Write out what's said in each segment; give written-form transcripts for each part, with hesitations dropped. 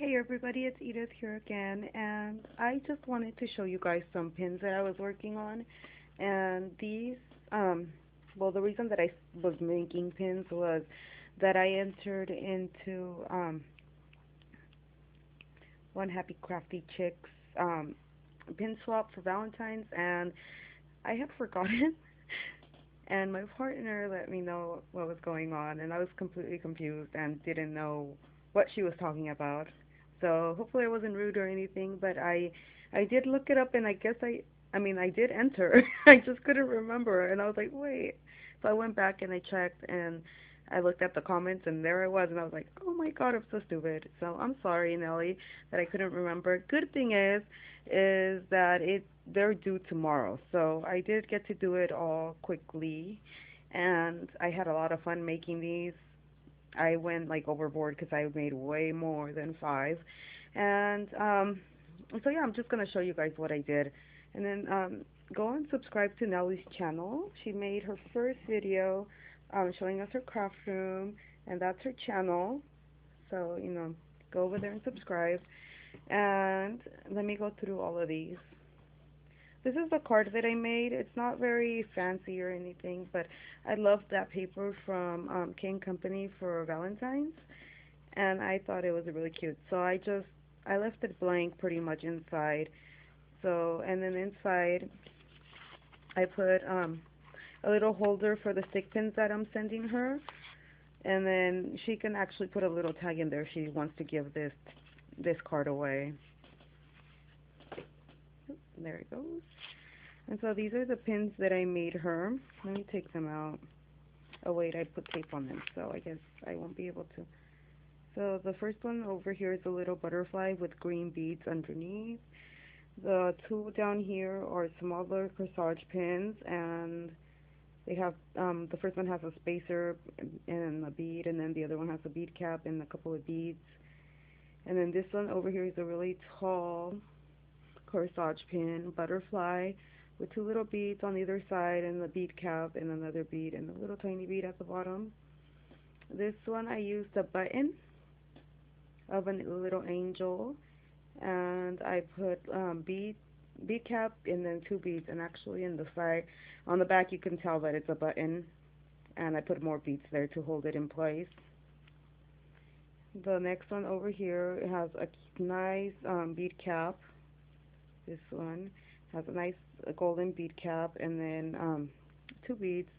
Hey everybody, it's Edith here again, and I just wanted to show you guys some pins that I was working on. And these, the reason that I was making pins was that I entered into One Happy Crafty Chicks pin swap for Valentine's, and I had forgotten. And my partner let me know what was going on, and I was completely confused and didn't know what she was talking about. So hopefully I wasn't rude or anything, but I did look it up, and I guess I did enter. I just couldn't remember, and I was like, wait. So I went back and I checked, and I looked at the comments, and there I was, and I was like, oh my God, I'm so stupid. So I'm sorry, Nelly, that I couldn't remember. Good thing is that they're due tomorrow. So I did get to do it all quickly, and I had a lot of fun making these. I went like overboard because I made way more than five, and so yeah, I'm just gonna show you guys what I did, and then go and subscribe to Nellie's channel. She made her first video showing us her craft room, and that's her channel. So go over there and subscribe, and let me go through all of these. This is the card that I made. It's not very fancy or anything, but I love that paper from King Company for Valentine's, and I thought it was really cute. So I left it blank pretty much inside. So and then inside I put a little holder for the stick pins that I'm sending her, and then she can actually put a little tag in there if she wants to give this card away. There it goes. And so these are the pins that I made her. Let me take them out. Oh wait, I put tape on them, so I guess I won't be able to. So the first one over here is a little butterfly with green beads underneath. The two down here are smaller corsage pins, and they have the first one has a spacer and a bead, and then the other one has a bead cap and a couple of beads. And then this one over here is a really tall corsage pin, butterfly, with two little beads on either side and the bead cap and another bead and a little tiny bead at the bottom. This one I used a button of a little angel, and I put bead cap and then two beads, and actually in the side on the back you can tell that it's a button, and I put more beads there to hold it in place. The next one over here has a nice bead cap. This one has a nice golden bead cap, and then two beads,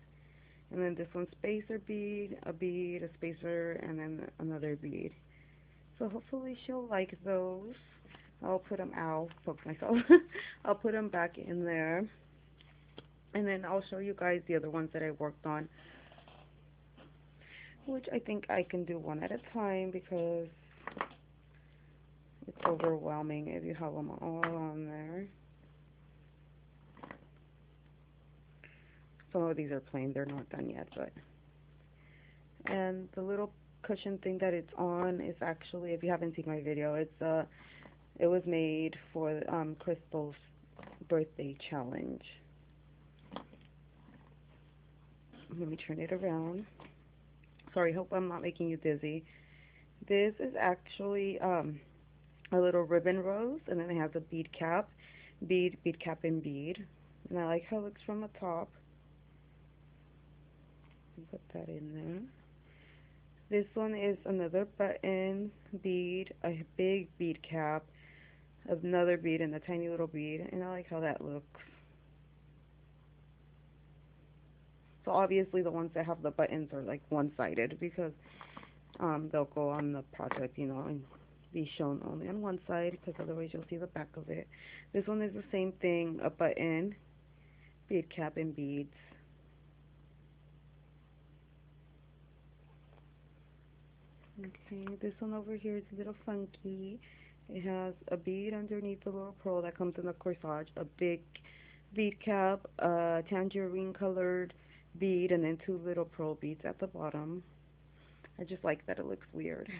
and then this one spacer bead, a spacer, and then another bead. So hopefully she'll like those. I'll put them out, poke myself. I'll put them back in there, and then I'll show you guys the other ones that I worked on, which I think I can do one at a time because it's overwhelming if you have them all on there. Some of these are plain, they're not done yet, but and the little cushion thing that it's on is actually, if you haven't seen my video, it was made for Crystal's birthday challenge. Let me turn it around. Sorry, hope I'm not making you dizzy. This is actually a little ribbon rose, and then it has a bead cap, bead cap, and bead. And I like how it looks from the top. Put that in there. This one is another button, bead, a big bead cap, another bead, and a tiny little bead, and I like how that looks. So obviously the ones that have the buttons are like one-sided because they'll go on the project, and be shown only on one side because otherwise you'll see the back of it. This one is the same thing, a button, bead cap, and beads. Okay, this one over here is a little funky. It has a bead underneath the little pearl that comes in the corsage, a big bead cap, a tangerine colored bead, and then two little pearl beads at the bottom. I just like that it looks weird.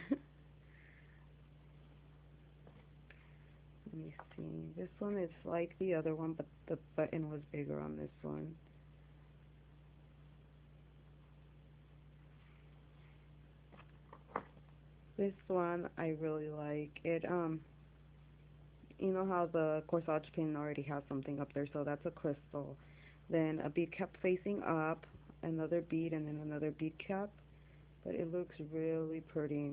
Let me see. This one is like the other one, but the button was bigger on this one. This one I really like. You know how the corsage pin already has something up there, so that's a crystal. Then a bead cap facing up, another bead, and then another bead cap. But it looks really pretty.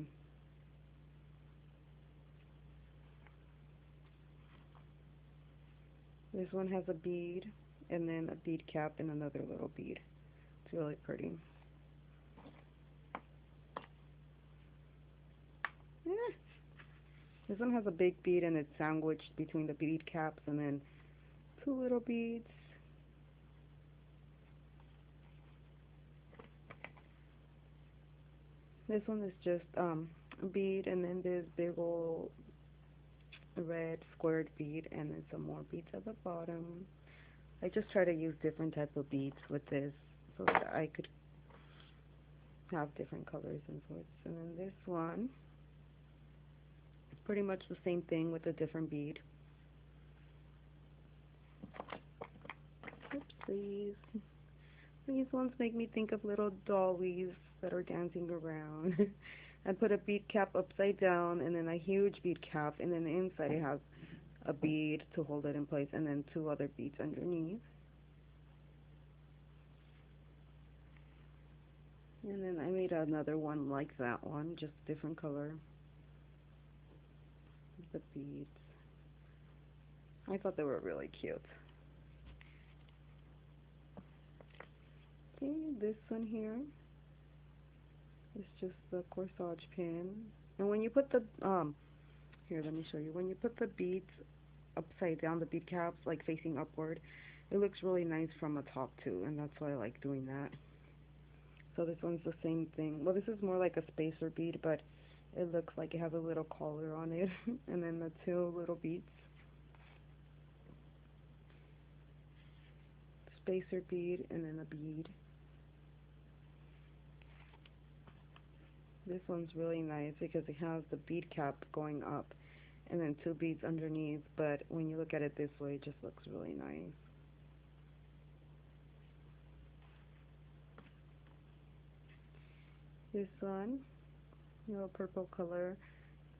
This one has a bead, and then a bead cap and another little bead. It's really pretty. Yeah. This one has a big bead and it's sandwiched between the bead caps and then two little beads. This one is just a bead and then this big old red squared bead and then some more beads at the bottom. I just try to use different types of beads with this so that I could have different colors and sorts. And then this one, pretty much the same thing with a different bead. Oopsies. These ones make me think of little dollies that are dancing around. I put a bead cap upside down and then a huge bead cap and then inside it has a bead to hold it in place and then two other beads underneath. And then I made another one like that one, just different color, the beads. I thought they were really cute. Okay, this one here is just the corsage pin. And when you put the, here, let me show you. When you put the beads upside down, the bead caps, like facing upward, it looks really nice from the top too, and that's why I like doing that. So this one's the same thing. Well, this is more like a spacer bead, but it looks like it has a little collar on it, and then the two little beads. Spacer bead, and then a bead. This one's really nice because it has the bead cap going up, and then two beads underneath, but when you look at it this way, it just looks really nice. This one, purple color,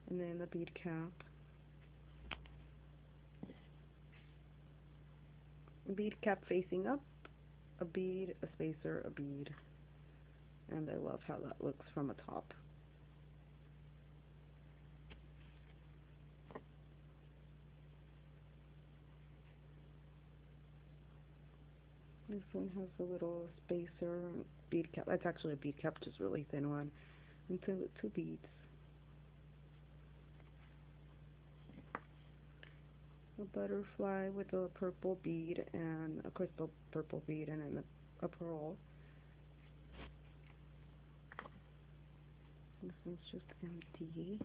and then a bead cap. A bead cap facing up, a bead, a spacer, a bead. And I love how that looks from a top. This one has a little spacer bead cap. That's actually a bead cap, just really thin one. And two beads. A butterfly with a purple bead and a crystal purple bead and then a pearl. This one's just empty.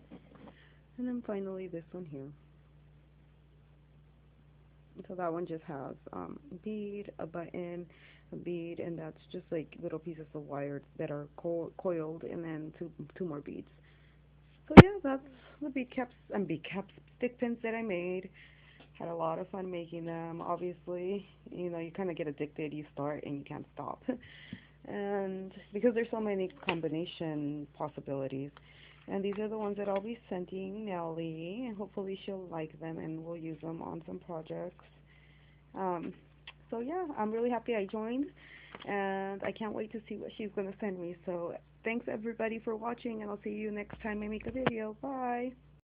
And then finally this one here. So that one just has a bead, a button, a bead, and that's just like little pieces of wire that are coiled, and then two more beads. So yeah, that's the bead caps stick pins that I made. Had a lot of fun making them. Obviously, you kind of get addicted. You start and you can't stop. And because there's so many combination possibilities. And these are the ones that I'll be sending Nellie, and hopefully she'll like them and we'll use them on some projects. Um, so yeah, I'm really happy I joined, and I can't wait to see what she's gonna send me. So thanks everybody for watching, and I'll see you next time I make a video. Bye.